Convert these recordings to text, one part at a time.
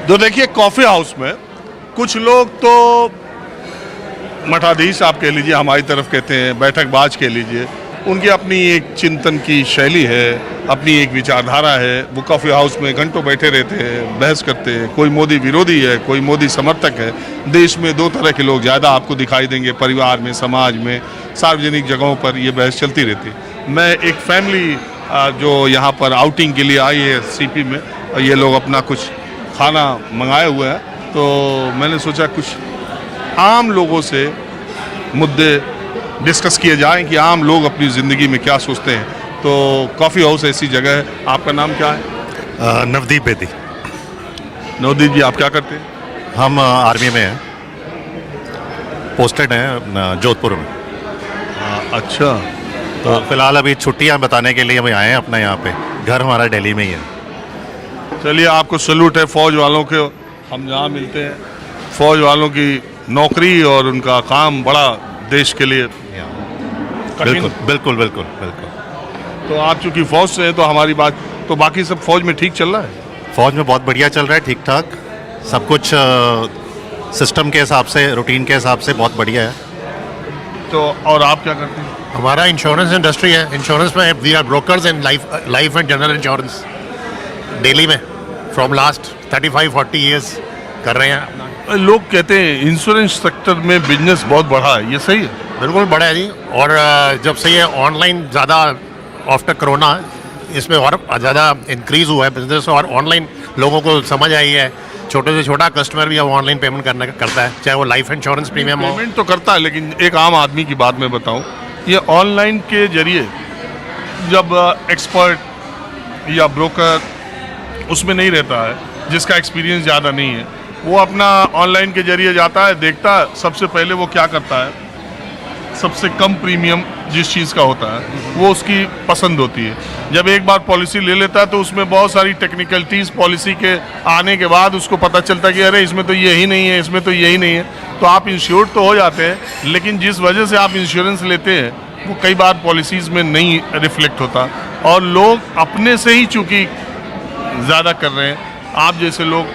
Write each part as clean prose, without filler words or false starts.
तो देखिए coffee house में कुछ लोग तो मठाधीश आप कह लीजिए, हमारी तरफ कहते हैं बैठकबाज कह लीजिए, उनकी अपनी एक चिंतन की शैली है, अपनी एक विचारधारा है। वो कॉफ़ी हाउस में घंटों बैठे रहते हैं, बहस करते हैं। कोई मोदी विरोधी है, कोई मोदी समर्थक है। देश में दो तरह के लोग ज़्यादा आपको दिखाई देंगे, परिवार में, समाज में, सार्वजनिक जगहों पर ये बहस चलती रहती है। मैं एक फैमिली जो यहाँ पर आउटिंग के लिए आई है सीपी में, ये लोग अपना कुछ खाना मंगाए हुए हैं, तो मैंने सोचा कुछ आम लोगों से मुद्दे डिस्कस किए जाएं कि आम लोग अपनी ज़िंदगी में क्या सोचते हैं। तो कॉफ़ी हाउस ऐसी जगह है। आपका नाम क्या है? नवदीप बेदी। नवदीप जी, आप क्या करते हैं? हम आर्मी में हैं, पोस्टेड हैं जोधपुर में। अच्छा, तो फिलहाल अभी छुट्टियां बताने के लिए हम आए हैं अपना यहाँ पे। घर हमारा दिल्ली में ही है। चलिए, आपको सैल्यूट है फौज वालों के। हम जहाँ मिलते हैं फौज वालों की नौकरी और उनका काम बड़ा देश के लिए बिल्कुल बिल्कुल बिल्कुल बिल्कुल। तो आप चूंकि फौज से हैं तो हमारी बात तो बाकी सब फौज में ठीक चल रहा है? फौज में बहुत बढ़िया चल रहा है, ठीक ठाक सब कुछ सिस्टम के हिसाब से, रूटीन के हिसाब से बहुत बढ़िया है। तो और आप क्या करते हैं? हमारा इंश्योरेंस इंडस्ट्री है। इंश्योरेंस में we are brokers in life and general insurance Delhi में फ्रॉम लास्ट 35-40 ईयर्स कर रहे हैं। लोग कहते हैं इंश्योरेंस सेक्टर में बिजनेस बहुत बढ़ा है, ये सही है? बिल्कुल बड़ा है जी। और जब से ये ऑनलाइन ज़्यादा आफ्टर कोरोना इसमें और ज़्यादा इंक्रीज़ हुआ है बिजनेस, और ऑनलाइन लोगों को समझ आई है। छोटे से छोटा कस्टमर भी अब ऑनलाइन पेमेंट करता है, चाहे वो लाइफ इंश्योरेंस प्रीमियम हो। पेमेंट तो करता है, लेकिन एक आम आदमी की बात मैं बताऊं, ये ऑनलाइन के जरिए जब एक्सपर्ट या ब्रोकर उसमें नहीं रहता है, जिसका एक्सपीरियंस ज़्यादा नहीं है, वो अपना ऑनलाइन के जरिए जाता है, देखता है, सबसे पहले वो क्या करता है, सबसे कम प्रीमियम जिस चीज़ का होता है वो उसकी पसंद होती है। जब एक बार पॉलिसी ले लेता है तो उसमें बहुत सारी टेक्निकलिटीज़ पॉलिसी के आने के बाद उसको पता चलता है कि अरे इसमें तो यही नहीं है, इसमें तो यही नहीं है। तो आप इंश्योर्ड तो हो जाते हैं, लेकिन जिस वजह से आप इंश्योरेंस लेते हैं वो कई बार पॉलिसीज़ में नहीं रिफ्लेक्ट होता, और लोग अपने से ही चूँकि ज़्यादा कर रहे हैं। आप जैसे लोग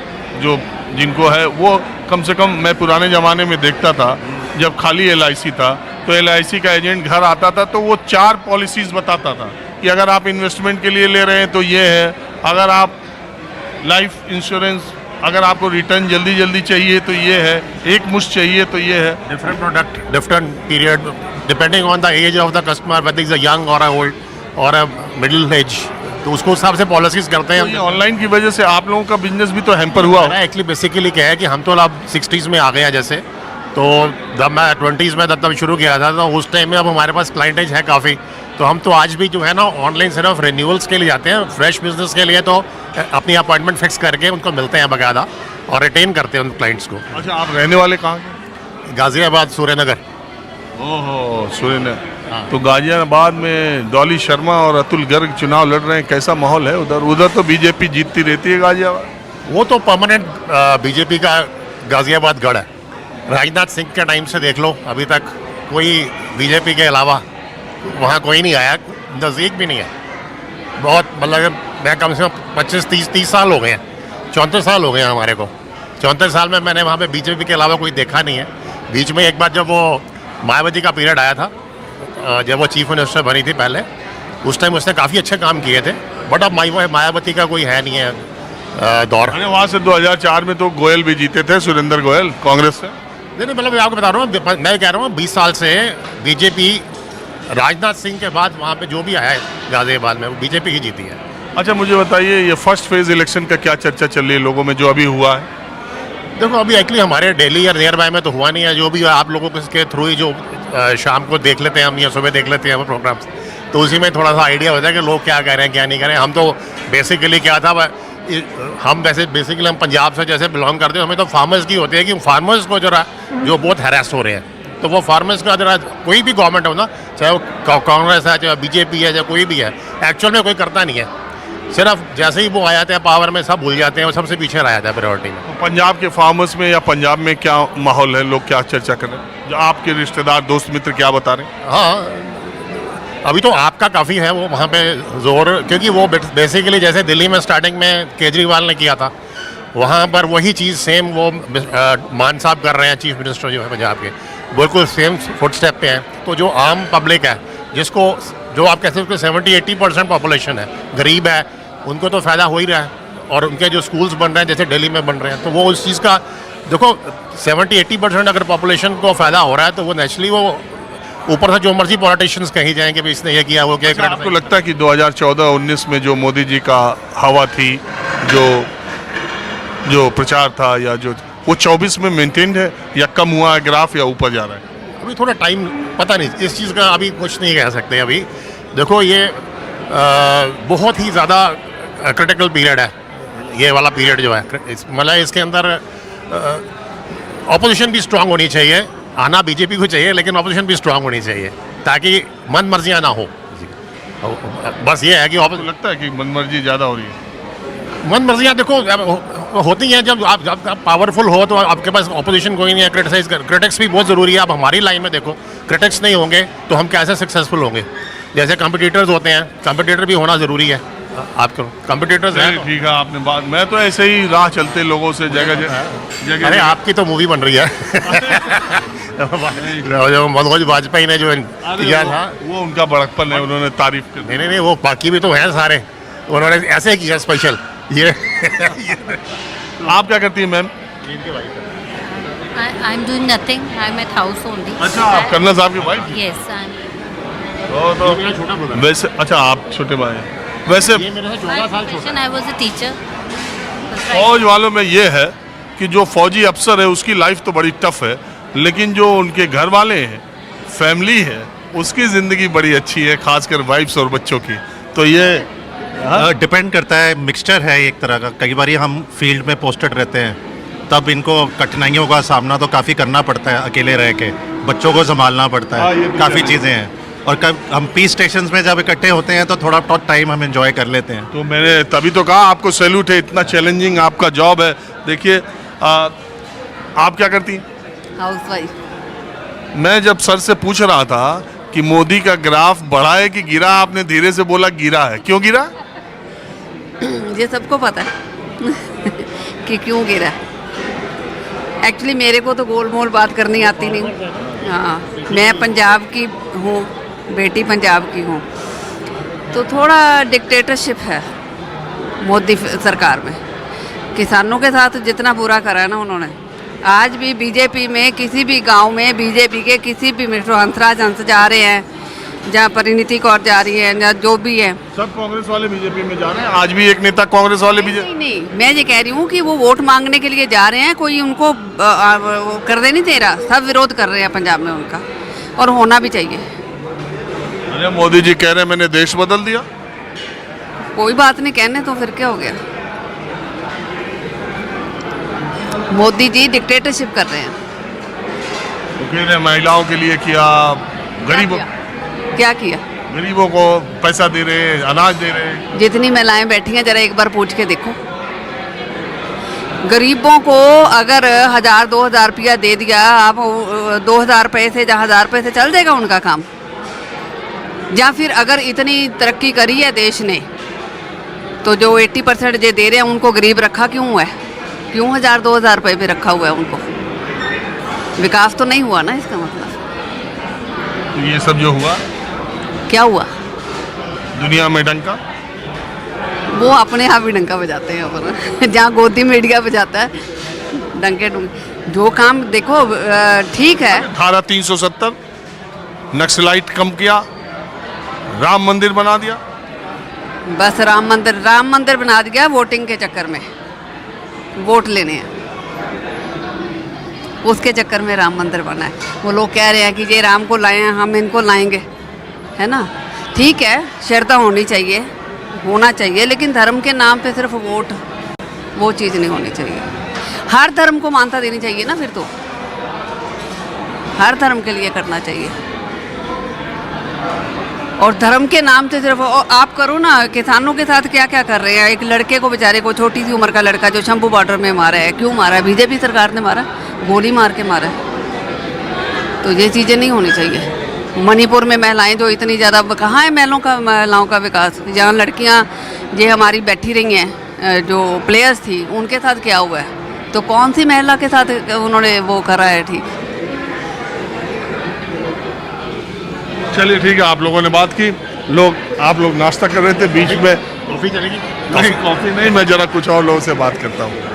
जो जिनको है वो, कम से कम मैं पुराने ज़माने में देखता था जब खाली LIC था, तो LIC का एजेंट घर आता था तो वो 4 पॉलिसीज़ बताता था कि अगर आप इन्वेस्टमेंट के लिए ले रहे हैं तो ये है, अगर आप लाइफ इंश्योरेंस, अगर आपको रिटर्न जल्दी जल्दी चाहिए तो ये है, एक मुश्त चाहिए तो ये है। Different product, different period, depending on the age of the customer, whether is a young और अ ओल्ड और अ मिडिल एज, तो उसको हिसाब से पॉलिसीज करते हैं। तो ये ऑनलाइन की वजह से आप लोगों का बिजनेस भी तो हैम्पर हुआ होगा। एक्चुअली बेसिकली क्या है कि हम तो अब 60s में आ गए हैं जैसे, तो जब मैं 20s में तब शुरू किया था तो उस टाइम में अब हमारे पास क्लाइंटेज है काफ़ी। तो हम तो आज भी जो है ना ऑनलाइन सिर्फ रिन्यूअल्स के लिए जाते हैं। फ्रेश बिजनेस के लिए तो अपनी अपॉइंटमेंट फिक्स करके उनको मिलते हैं बाकायदा और रिटेन करते हैं उन क्लाइंट्स को। अच्छा, आप रहने वाले कहाँ के? गाजियाबाद, सूर्यनगर। ओहो, सूर्यनगर। तो गाजियाबाद में डॉली शर्मा और अतुल गर्ग चुनाव लड़ रहे हैं, कैसा माहौल है उधर? उधर तो बीजेपी जीतती रहती है गाजियाबाद। वो तो परमानेंट बीजेपी का गाजियाबाद गढ़ है। राजनाथ सिंह के टाइम से देख लो, अभी तक कोई बीजेपी के अलावा वहाँ कोई नहीं आया, नज़दीक भी नहीं है। बहुत मतलब मैं कम से कम 25-30 साल हो गए हैं, 34 साल हो गए हैं हमारे को। 34 साल में मैंने वहाँ पे बीजेपी के अलावा कोई देखा नहीं है। बीच में एक बार जब वो मायावती का पीरियड आया था, जब वो चीफ मिनिस्टर बनी थी पहले, उस टाइम उसने काफ़ी अच्छे काम किए थे, बट अब मायावती का कोई है नहीं है दौर। अरे वहाँ से 2004 में तो गोयल भी जीते थे, सुरेंद्र गोयल, कांग्रेस से। नहीं, मतलब मैं आपको बता रहा हूँ, मैं कह रहा हूँ 20 साल से बीजेपी, राजनाथ सिंह के बाद वहाँ पे जो भी आया है गाजियाबाद में, वो बीजेपी ही जीती है। अच्छा, मुझे बताइए ये फर्स्ट फेज इलेक्शन का क्या चर्चा चल रही है लोगों में जो अभी हुआ है? देखो, अभी एक्चुअली हमारे दिल्ली या नियर बाय में तो हुआ नहीं है। जो भी आप लोगों के थ्रू ही जो शाम को देख लेते हैं हम या सुबह देख लेते हैं वो प्रोग्राम्स, तो उसी में थोड़ा सा आइडिया होता है कि लोग क्या कह रहे हैं क्या नहीं कह रहे हैं। हम तो बेसिकली क्या था, हम वैसे बेसिकली हम पंजाब से जैसे बिलोंग करते हैं, हमें तो फार्मर्स की होती है कि फार्मर्स को जरा जो बहुत हैरेस हो रहे हैं, तो वो फार्मर्स का जरा कोई भी गवर्नमेंट हो ना, चाहे वो कांग्रेस है, चाहे बीजेपी है, चाहे कोई भी है, एक्चुअल में कोई करता नहीं है। सिर्फ जैसे ही वो आ जाते हैं पावर में, सब भूल जाते हैं, वो सबसे पीछे रह जाता है प्रायोरिटी में। तो पंजाब के फार्मर्स में या पंजाब में क्या माहौल है, लोग क्या चर्चा कर रहे हैं, जो आपके रिश्तेदार दोस्त मित्र क्या बता रहे हैं? हाँ, अभी तो आपका काफ़ी है वो वहाँ पे जोर, क्योंकि वो बेसिकली जैसे दिल्ली में स्टार्टिंग में केजरीवाल ने किया था, वहाँ पर वही चीज़ सेम वो मान साहब कर रहे हैं, चीफ मिनिस्टर जो है पंजाब के, बिल्कुल सेम फुट स्टेप पे हैं। तो जो आम पब्लिक है, जिसको जो आप कहते हैं 70-80% पॉपुलेशन है, गरीब है, उनको तो फ़ायदा हो ही रहा है। और उनके जो स्कूल्स बन रहे हैं जैसे दिल्ली में बन रहे हैं, तो वो उस चीज़ का देखो 70-80% अगर पॉपुलेशन को फ़ायदा हो रहा है तो वो नेचुरली वो ऊपर से जो मर्जी पॉलिटिशियंस कहीं जाएंगे भी इसने ये किया वो क्या। अच्छा, आपको लगता है कि 2014-19 में जो मोदी जी का हवा थी, जो प्रचार था, या जो वो 24 में मेंटेन्ड है या कम हुआ है ग्राफ, या ऊपर जा रहा है? अभी थोड़ा टाइम पता नहीं, इस चीज़ का अभी कुछ नहीं कह सकते। अभी देखो ये बहुत ही ज़्यादा क्रिटिकल पीरियड है, ये वाला पीरियड जो है। मतलब इसके अंदर ऑपोजिशन भी स्ट्रांग होनी चाहिए, आना बीजेपी को चाहिए, लेकिन ऑपोजिशन भी स्ट्रांग होनी चाहिए ताकि मन मर्जियाँ ना हो। बस ये है कि आपको लगता है कि मनमर्जी ज़्यादा हो रही है? मन मर्जियाँ देखो होती हैं जब आप पावरफुल हो तो आपके पास ऑपोजिशन कोई नहीं है। क्रिटिक्स भी बहुत ज़रूरी है। अब हमारी लाइन में देखो, क्रिटिक्स नहीं होंगे तो हम कैसे सक्सेसफुल होंगे? जैसे कंपटीटर्स होते हैं, कंपटीटर भी होना ज़रूरी है। आपको कंपटीटर्स हैं। ठीक है, आपने बात, मैं तो ऐसे ही राह चलते लोगों से जगह। अरे आपकी तो मूवी बन रही है। जो मनोज वाजपेयी ने जो किया था वो उनका बड़कपन है, उन्होंने तारीफ की। नहीं, वो बाकी भी तो हैं सारे, उन्होंने ऐसे किया स्पेशल। ये आप क्या करती हैं ma'am? I'm doing nothing. I'm at house only. अच्छा, आप कर्नल साहब की वाइफ? Yes, I'm. तो मेरा छोटा ब्रदर। वैसे अच्छा, आप छोटे भाई हैं। वैसे ये मेरे से My 14 साल profession, छोटा। I was a teacher. फौज वालों में ये है कि जो फौजी अफसर है उसकी लाइफ तो बड़ी टफ है, लेकिन जो उनके घर वाले हैं, फैमिली है, उसकी ज़िंदगी बड़ी अच्छी है, खासकर वाइफ्स और बच्चों की। तो ये डिपेंड करता है, मिक्सचर है एक तरह का। कई बार हम फील्ड में पोस्टेड रहते हैं, तब इनको कठिनाइयों का सामना तो काफ़ी करना पड़ता है, अकेले रह के बच्चों को संभालना पड़ता हाँ, ये है, भी काफ़ी है। चीज़ें हैं। और कब हम पीस स्टेशंस में जब इकट्ठे होते हैं तो थोड़ा टाइम हम एंजॉय कर लेते हैं। तो मैंने तभी तो कहा आपको सैल्यूट है, इतना चैलेंजिंग आपका जॉब है। देखिए, आप क्या करती हैं? Housewife. मैं जब सर से पूछ रहा था कि मोदी का ग्राफ बढ़ा है कि गिरा, आपने धीरे से बोला गिरा है। क्यों गिरा? ये सबको पता है कि क्यों गिरा। एक्चुअली मेरे को तो गोल मोल बात करनी आती नहीं। हाँ, मैं पंजाब की हूँ, बेटी पंजाब की हूँ, तो थोड़ा डिक्टेटरशिप है मोदी सरकार में। किसानों के साथ जितना बुरा करा है ना उन्होंने, आज भी बीजेपी में किसी भी गांव में बीजेपी के किसी भी मिस्टर हंसराज हंस जा रहे हैं, जहाँ परिणीति कौर जा रही है, या जो भी है, सब कांग्रेस वाले बीजेपी में जा रहे हैं। आज भी एक नेता कांग्रेस वाले बीजेपी। नहीं, मैं ये कह रही हूँ कि वो वोट मांगने के लिए जा रहे हैं, कोई उनको करने नहीं दे रहा। सब विरोध कर रहे हैं पंजाब में उनका, और होना भी चाहिए। अरे मोदी जी कह रहे हैं मैंने देश बदल दिया। कोई बात नहीं, कहने तो फिर क्या हो गया। मोदी जी डिक्टेटरशिप कर रहे हैं। तो कह रहे हैं महिलाओं के लिए किया, गरीबों क्या किया? गरीबों को पैसा दे रहे, अनाज दे रहे। जितनी महिलाएं बैठी हैं जरा एक बार पूछ के देखो, गरीबों को अगर 1000-2000 रुपया दे दिया, आप 2000 रुपये से या 1000 रुपये से चल देगा उनका काम? या फिर अगर इतनी तरक्की करी है देश ने, तो जो 80% जो दे रहे हैं उनको गरीब रखा क्यों है? क्यों 1000-2000 रुपये पे रखा हुआ है उनको? विकास तो नहीं हुआ ना, इसका मतलब। तो ये सब जो हुआ, क्या हुआ? दुनिया में डंका। वो अपने आप ही डंका बजाते हैं पर जहाँ गोदी मीडिया बजाता है डंके डुंके। जो काम देखो ठीक है। धारा 370 नक्सलाइट कम किया, राम मंदिर बना दिया। बस राम मंदिर बना दिया वोटिंग के चक्कर में, वोट लेने हैं उसके चक्कर में राम मंदिर बना है। वो लोग कह रहे हैं कि ये राम को लाए हैं, हम इनको लाएंगे, है ना। ठीक है, श्रद्धा होनी चाहिए, होना चाहिए, लेकिन धर्म के नाम पे सिर्फ वोट, वो चीज़ नहीं होनी चाहिए। हर धर्म को मान्यता देनी चाहिए ना, फिर तो हर धर्म के लिए करना चाहिए। और धर्म के नाम से सिर्फ आप करो ना। किसानों के साथ क्या क्या कर रहे हैं? एक लड़के को, बेचारे को, छोटी सी उम्र का लड़का जो शंभू बॉर्डर में मारा है, क्यों मारा है? बीजेपी सरकार ने मारा, गोली मार के मारा है। तो ये चीज़ें नहीं होनी चाहिए। मणिपुर में महिलाएं जो इतनी ज़्यादा, कहाँ है महिलाओं का विकास? जहाँ लड़कियाँ ये हमारी बैठी रही हैं जो प्लेयर्स थी उनके साथ क्या हुआ है, तो कौन सी महिला के साथ उन्होंने वो करा है ठीक। चलिए ठीक है, आप लोगों ने बात की, आप लोग नाश्ता कर रहे थे बीच में। कॉफी चलेगी? नहीं कॉफ़ी नहीं, मैं ज़रा कुछ और लोगों से बात करता हूँ।